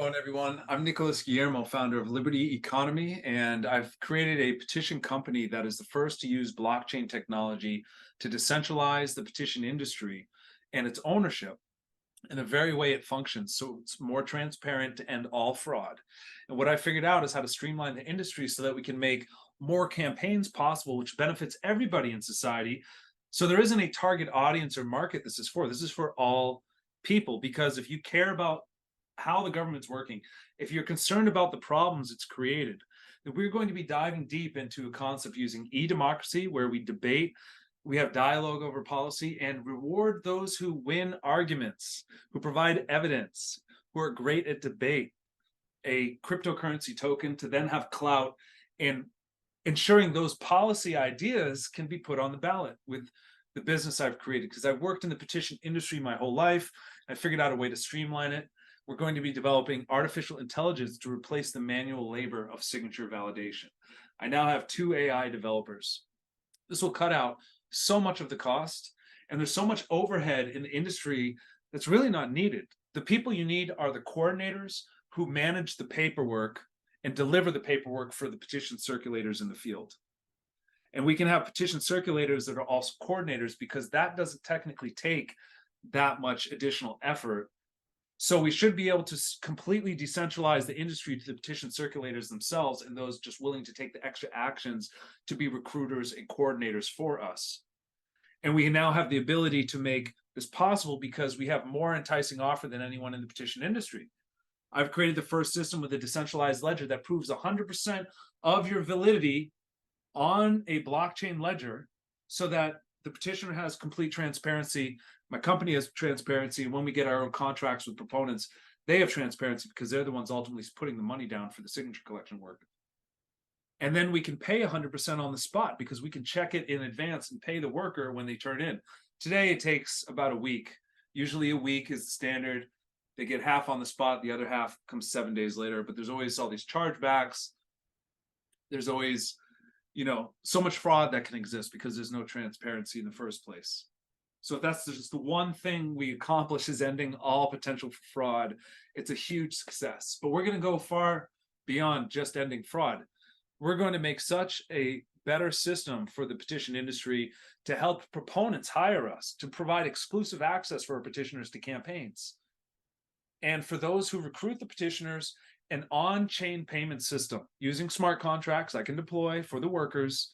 going, everyone? I'm Nicholas Guillermo, founder of Liberty Economy, and I've created a petition company that is the first to use blockchain technology to decentralize the petition industry and its ownership in the very way it functions. So it's more transparent to end all fraud. And what I figured out is how to streamline the industry so that we can make more campaigns possible, which benefits everybody in society. So there isn't a target audience or market this is for. This is for all people, because if you care about how the government's working, if you're concerned about the problems it's created, then we're going to be diving deep into a concept using e-democracy, where we debate, we have dialogue over policy, and reward those who win arguments, who provide evidence, who are great at debate, a cryptocurrency token to then have clout in ensuring those policy ideas can be put on the ballot with the business I've created. Because I've worked in the petition industry my whole life, I figured out a way to streamline it. We're going to be developing artificial intelligence to replace the manual labor of signature validation. I now have 2 AI developers. This will cut out so much of the cost, and there's so much overhead in the industry that's really not needed. The people you need are the coordinators who manage the paperwork and deliver the paperwork for the petition circulators in the field. And we can have petition circulators that are also coordinators, because that doesn't technically take that much additional effort. So we should be able to completely decentralize the industry to the petition circulators themselves, and those just willing to take the extra actions to be recruiters and coordinators for us. And we now have the ability to make this possible because we have more enticing offer than anyone in the petition industry. I've created the first system with a decentralized ledger that proves 100% of your validity on a blockchain ledger, so that the petitioner has complete transparency. My company has transparency. When we get our own contracts with proponents, they have transparency because they're the ones ultimately putting the money down for the signature collection work. And then we can pay 100% on the spot, because we can check it in advance and pay the worker when they turn in. Today, it takes about a week. Usually a week is the standard. They get half on the spot. The other half comes 7 days later. But there's always all these chargebacks. There's always, so much fraud that can exist because there's no transparency in the first place. So if that's just the one thing we accomplish, is ending all potential for fraud, it's a huge success. But we're going to go far beyond just ending fraud. We're going to make such a better system for the petition industry to help proponents hire us, to provide exclusive access for our petitioners to campaigns. And for those who recruit the petitioners, an on-chain payment system using smart contracts I can deploy for the workers,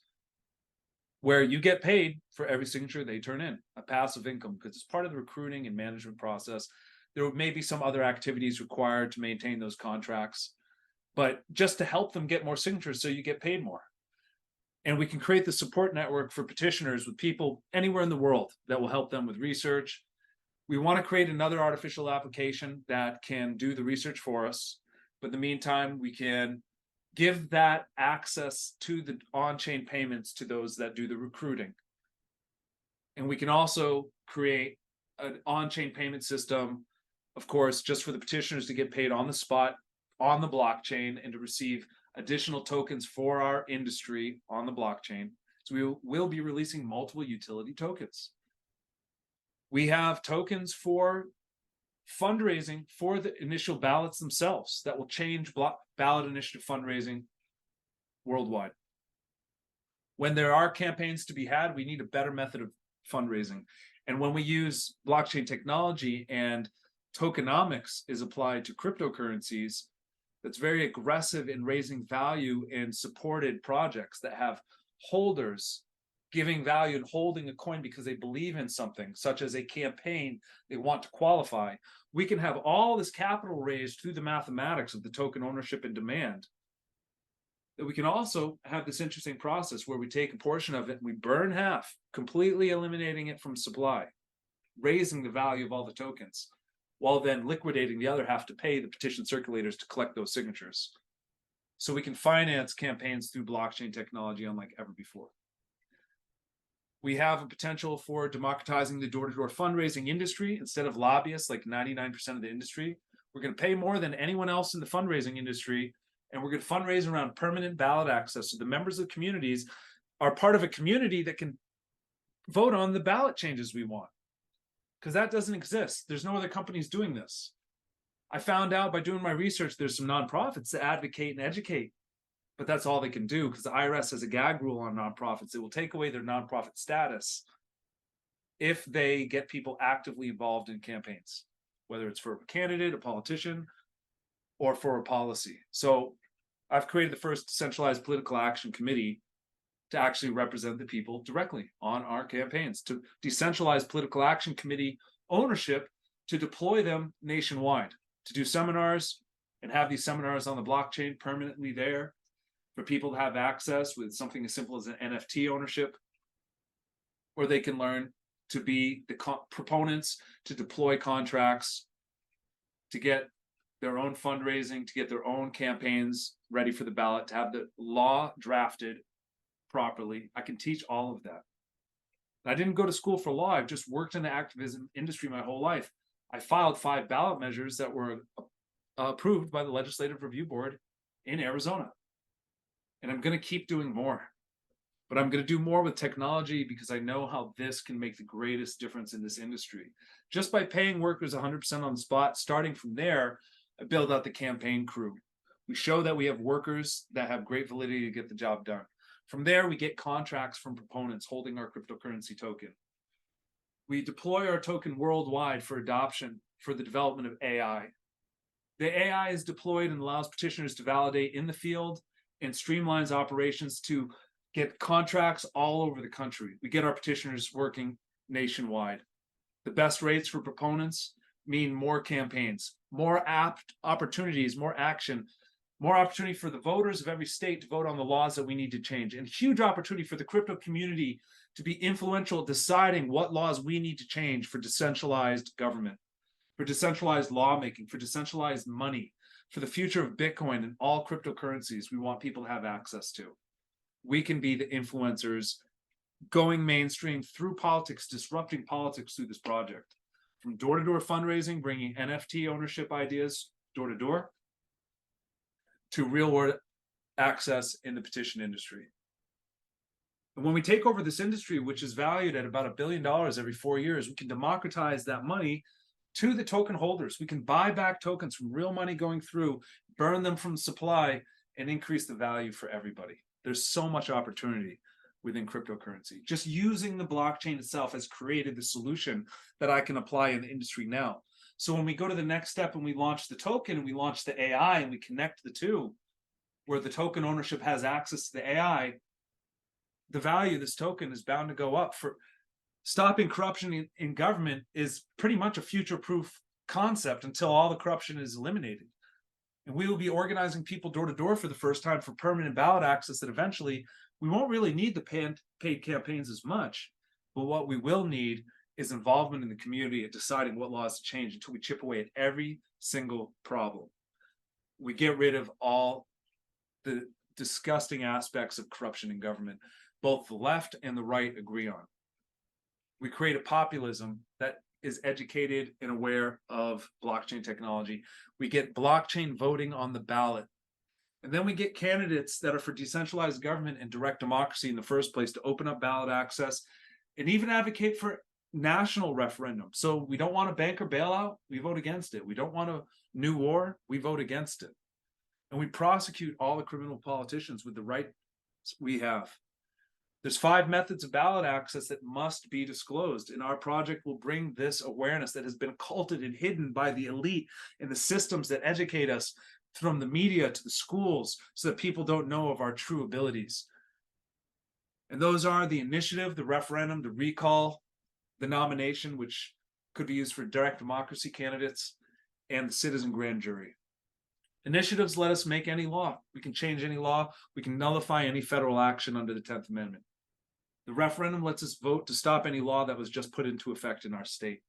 where you get paid for every signature they turn in, a passive income, because it's part of the recruiting and management process. There may be some other activities required to maintain those contracts, but just to help them get more signatures so you get paid more. And we can create the support network for petitioners with people anywhere in the world that will help them with research. We want to create another artificial application that can do the research for us. But in the meantime, we can give that access to the on-chain payments to those that do the recruiting. And we can also create an on-chain payment system, of course, just for the petitioners to get paid on the spot, on the blockchain, and to receive additional tokens for our industry on the blockchain. So we will be releasing multiple utility tokens. We have tokens for fundraising for the initial ballots themselves that will change ballot initiative fundraising worldwide. When there are campaigns to be had, we need a better method of fundraising. And when we use blockchain technology and tokenomics is applied to cryptocurrencies, that's very aggressive in raising value in supported projects that have holders giving value and holding a coin because they believe in something, such as a campaign they want to qualify. We can have all this capital raised through the mathematics of the token ownership and demand. That we can also have this interesting process where we take a portion of it and we burn half, completely eliminating it from supply, raising the value of all the tokens, while then liquidating the other half to pay the petition circulators to collect those signatures. So we can finance campaigns through blockchain technology unlike ever before. We have a potential for democratizing the door-to-door fundraising industry. Instead of lobbyists like 99% of the industry, we're going to pay more than anyone else in the fundraising industry, and we're going to fundraise around permanent ballot access. So the members of the communities are part of a community that can vote on the ballot changes we want, because that doesn't exist. There's no other companies doing this. I found out by doing my research, there's some nonprofits that advocate and educate, but that's all they can do because the IRS has a gag rule on nonprofits. It will take away their nonprofit status if they get people actively involved in campaigns, whether it's for a candidate, a politician, or for a policy. So I've created the first decentralized political action committee to actually represent the people directly on our campaigns, to decentralize political action committee ownership, to deploy them nationwide, to do seminars and have these seminars on the blockchain permanently there for people to have access with something as simple as an NFT ownership, or they can learn to be the proponents, to deploy contracts, to get their own fundraising, to get their own campaigns ready for the ballot, to have the law drafted properly. I can teach all of that. I didn't go to school for law. I've just worked in the activism industry my whole life. I filed 5 ballot measures that were approved by the Legislative Review Board in Arizona. And I'm going to keep doing more. But I'm going to do more with technology because I know how this can make the greatest difference in this industry. Just by paying workers 100% on the spot, starting from there, I build out the campaign crew. We show that we have workers that have great validity to get the job done. From there, we get contracts from proponents holding our cryptocurrency token. We deploy our token worldwide for adoption for the development of AI. The AI is deployed and allows petitioners to validate in the field and streamlines operations to get contracts all over the country. We get our petitioners working nationwide. The best rates for proponents mean more campaigns, more opportunities, more action, more opportunity for the voters of every state to vote on the laws that we need to change, and huge opportunity for the crypto community to be influential deciding what laws we need to change for decentralized government, for decentralized lawmaking, for decentralized money, for the future of Bitcoin and all cryptocurrencies we want people to have access to. We can be the influencers going mainstream through politics, disrupting politics through this project. From door-to-door fundraising, bringing NFT ownership ideas door-to-door, to real-world access in the petition industry. And when we take over this industry, which is valued at about $1 billion every 4 years, we can democratize that money to the token holders. We can buy back tokens from real money going through, burn them from supply, and increase the value for everybody. There's so much opportunity within cryptocurrency. Just using the blockchain itself has created the solution that I can apply in the industry now. So when we go to the next step and we launch the token and we launch the AI and we connect the two, where the token ownership has access to the AI, the value of this token is bound to go up. For stopping corruption in government is pretty much a future-proof concept until all the corruption is eliminated. And we will be organizing people door to door for the first time for permanent ballot access that eventually we won't really need the paid campaigns as much. But what we will need is involvement in the community at deciding what laws to change until we chip away at every single problem. We get rid of all the disgusting aspects of corruption in government, both the left and the right agree on. We create a populism that is educated and aware of blockchain technology. We get blockchain voting on the ballot. And then we get candidates that are for decentralized government and direct democracy in the first place to open up ballot access and even advocate for national referendum. So we don't want a banker bailout, we vote against it. We don't want a new war, we vote against it. And we prosecute all the criminal politicians with the rights we have. There's 5 methods of ballot access that must be disclosed, and our project will bring this awareness that has been occulted and hidden by the elite and the systems that educate us, from the media to the schools, so that people don't know of our true abilities. And those are the initiative, the referendum, the recall, the nomination, which could be used for direct democracy candidates, and the citizen grand jury. Initiatives let us make any law. We can change any law. We can nullify any federal action under the 10th Amendment. The referendum lets us vote to stop any law that was just put into effect in our state.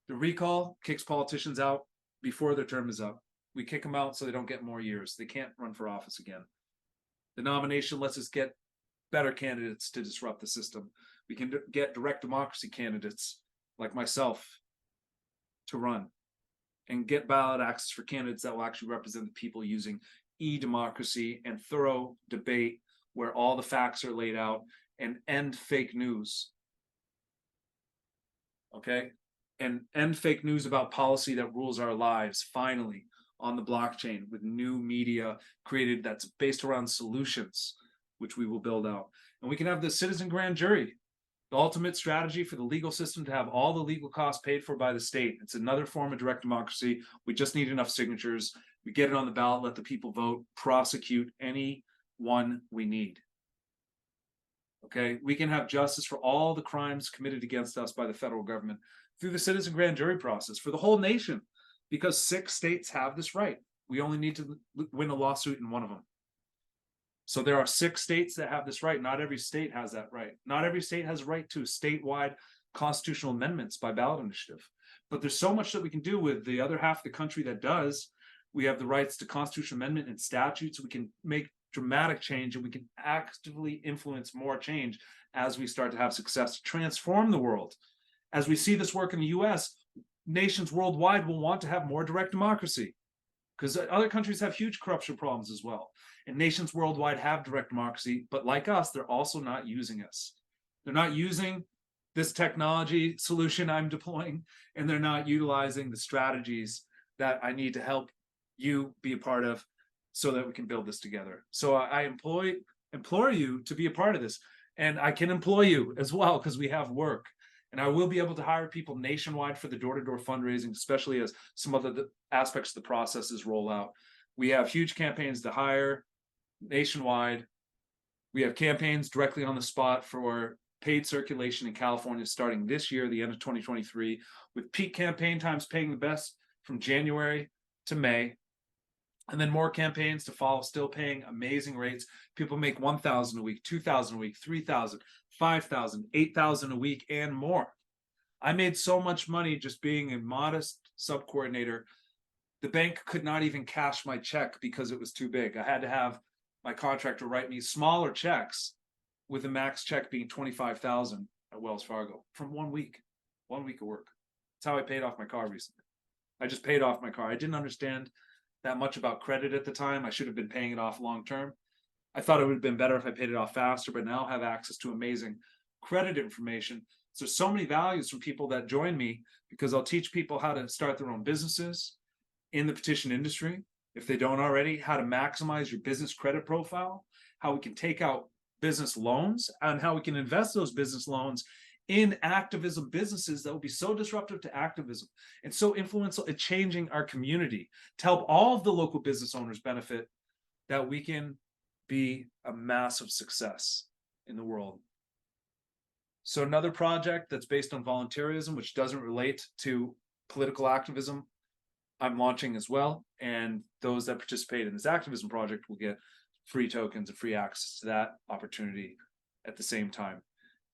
The recall kicks politicians out before their term is up. We kick them out so they don't get more years. They can't run for office again. The nomination lets us get better candidates to disrupt the system. We can get direct democracy candidates like myself to run and get ballot access for candidates that will actually represent the people using e-democracy and thorough debate where all the facts are laid out, and end fake news. Okay? and end fake news about policy that rules our lives finally on the blockchain with new media created that's based around solutions, which we will build out. And we can have the citizen grand jury, the ultimate strategy for the legal system to have all the legal costs paid for by the state. It's another form of direct democracy. We just need enough signatures. We get it on the ballot, let the people vote, prosecute anyone we need. Okay, we can have justice for all the crimes committed against us by the federal government through the citizen grand jury process for the whole nation, because 6 states have this right. We only need to win a lawsuit in one of them. So there are 6 states that have this right. Not every state has that right. Not every state has a right to statewide constitutional amendments by ballot initiative. But there's so much that we can do with the other half of the country that does. We have the rights to constitutional amendment and statutes. We can make dramatic change, and we can actively influence more change as we start to have success to transform the world. As we see this work in the US, nations worldwide will want to have more direct democracy, because other countries have huge corruption problems as well. And nations worldwide have direct democracy, but like us, they're also not using us. They're not using this technology solution I'm deploying, and they're not utilizing the strategies that I need to help you be a part of so that we can build this together. So I implore you to be a part of this. And I can employ you as well, because we have work. And I will be able to hire people nationwide for the door-to-door fundraising, especially as some other aspects of the processes roll out. We have huge campaigns to hire nationwide. We have campaigns directly on the spot for paid circulation in California starting this year, the end of 2023, with peak campaign times paying the best from January to May. And then more campaigns to follow, still paying amazing rates. People make $1,000 a week, $2,000 a week, $3,000, $5,000, $8,000 a week, and more. I made so much money just being a modest sub-coordinator. The bank could not even cash my check because it was too big. I had to have my contractor write me smaller checks, with the max check being $25,000 at Wells Fargo from 1 week of work. That's how I paid off my car recently. I just paid off my car. I didn't understand that much about credit at the time. I should have been paying it off long term. I thought it would have been better if I paid it off faster, but now I have access to amazing credit information. So many values from people that join me, because I'll teach people how to start their own businesses in the petition industry, if they don't already, how to maximize your business credit profile, how we can take out business loans, and how we can invest those business loans in activism businesses that will be so disruptive to activism and so influential in changing our community, to help all of the local business owners benefit, that we can be a massive success in the world. So another project that's based on volunteerism, which doesn't relate to political activism, I'm launching as well. And those that participate in this activism project will get free tokens and free access to that opportunity at the same time.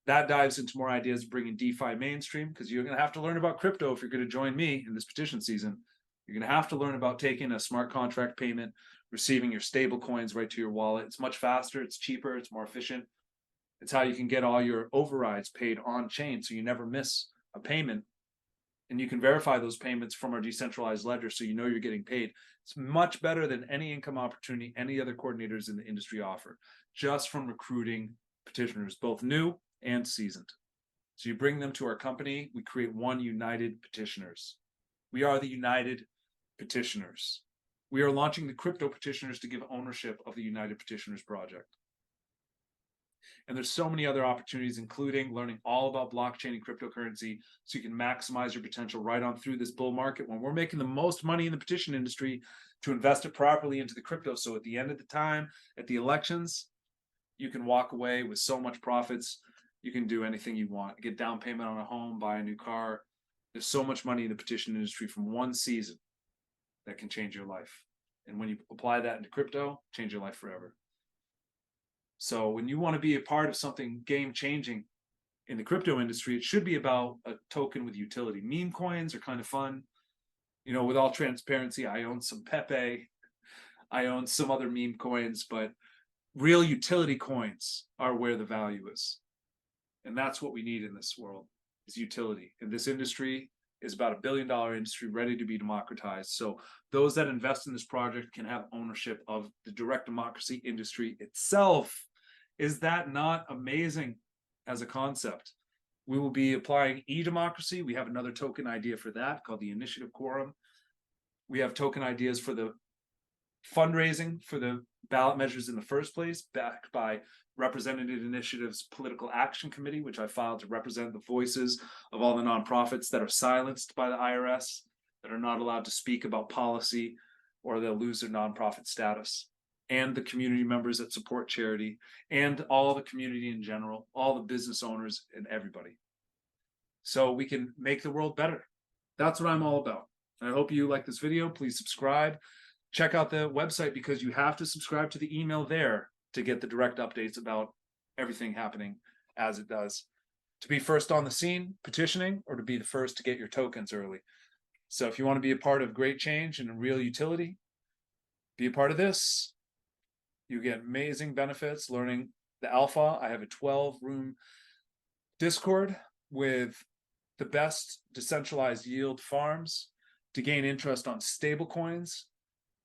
That dives into more ideas of bringing DeFi mainstream, because you're going to have to learn about crypto if you're going to join me in this petition season. You're going to have to learn about taking a smart contract payment, receiving your stable coins right to your wallet. It's much faster, it's cheaper, it's more efficient. It's how you can get all your overrides paid on chain, so you never miss a payment. And you can verify those payments from our decentralized ledger, so you know you're getting paid. It's much better than any income opportunity any other coordinators in the industry offer, just from recruiting petitioners, both new and seasoned. So you bring them to our company, we create one united petitioners. We are the United Petitioners. We are launching the Crypto Petitioners to give ownership of the United Petitioners project. And there's so many other opportunities, including learning all about blockchain and cryptocurrency, so you can maximize your potential right on through this bull market when we're making the most money in the petition industry, to invest it properly into the crypto. So at the end of the time, at the elections, you can walk away with so much profits. You can do anything you want, get down payment on a home, buy a new car. There's so much money in the petition industry from one season that can change your life. And when you apply that into crypto, change your life forever. So when you want to be a part of something game changing in the crypto industry, it should be about a token with utility. Meme coins are kind of fun. You know, with all transparency, I own some Pepe. I own some other meme coins, but real utility coins are where the value is. And that's what we need in this world, is utility. And this industry is about $1 billion industry ready to be democratized. So those that invest in this project can have ownership of the direct democracy industry itself. Is that not amazing as a concept? We will be applying e-democracy. We have another token idea for that called the Initiative Quorum. We have token ideas for the fundraising for the ballot measures in the first place, backed by Representative Initiatives Political Action Committee, which I filed to represent the voices of all the nonprofits that are silenced by the IRS, that are not allowed to speak about policy, or they'll lose their nonprofit status, and the community members that support charity, and all the community in general, all the business owners and everybody. So we can make the world better. That's what I'm all about. I hope you like this video. Please subscribe. Check out the website, because you have to subscribe to the email there to get the direct updates about everything happening as it does. To be first on the scene petitioning, or to be the first to get your tokens early. So if you want to be a part of great change and a real utility, be a part of this. You get amazing benefits learning the alpha. I have a 12-room Discord with the best decentralized yield farms to gain interest on stable coins.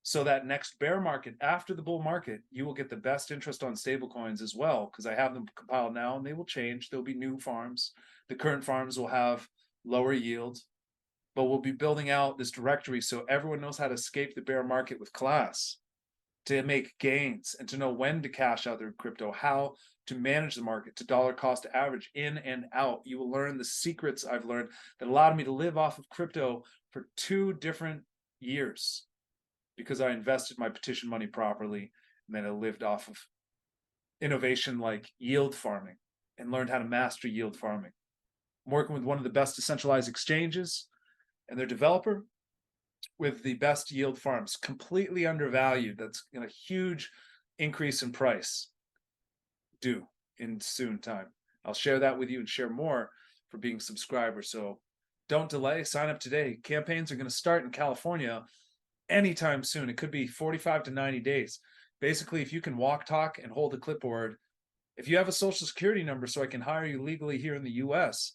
So that next bear market, after the bull market, you will get the best interest on stable coins as well, because I have them compiled now and they will change. There'll be new farms. The current farms will have lower yield, but we'll be building out this directory so everyone knows how to escape the bear market with class, to make gains, and to know when to cash out their crypto, how to manage the market to dollar cost average in and out. You will learn the secrets I've learned that allowed me to live off of crypto for 2 different years, because I invested my petition money properly, and then I lived off of innovation like yield farming and learned how to master yield farming. I'm working with one of the best decentralized exchanges and their developer with the best yield farms, completely undervalued. That's a huge increase in price due in soon time. I'll share that with you and share more for being subscribers. So don't delay, sign up today. Campaigns are going to start in California anytime soon. It could be 45 to 90 days. Basically, if you can walk, talk, and hold a clipboard, if you have a social security number so I can hire you legally here in the US,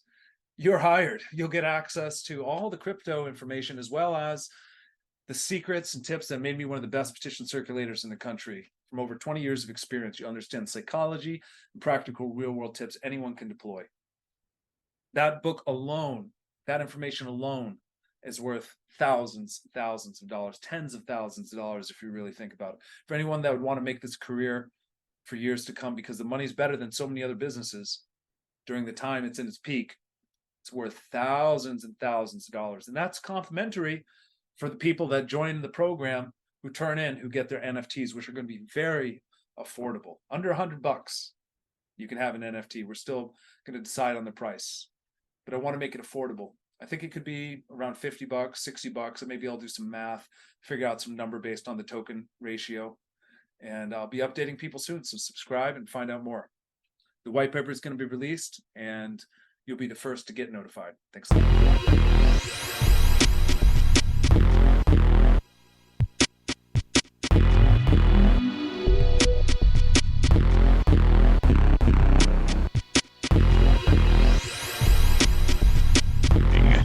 you're hired. You'll get access to all the crypto information, as well as the secrets and tips that made me one of the best petition circulators in the country. From over 20 years of experience, you understand psychology and practical real-world tips anyone can deploy. That book alone, that information alone, is worth thousands of dollars, tens of thousands of dollars if you really think about it. For anyone that would want to make this career for years to come, because the money's better than so many other businesses during the time it's in its peak, it's worth thousands and thousands of dollars. And that's complimentary for the people that join the program, who turn in, who get their NFTs, which are going to be very affordable. Under $100, you can have an NFT. We're still going to decide on the price, but I want to make it affordable. I think it could be around $50, $60, and maybe I'll do some math, figure out some number based on the token ratio. And I'll be updating people soon, so subscribe and find out more. The white paper is going to be released, and you'll be the first to get notified. Thanks a lot.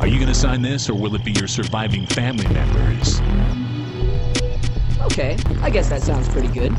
Are you going to sign this, or will it be your surviving family members? Okay, I guess that sounds pretty good.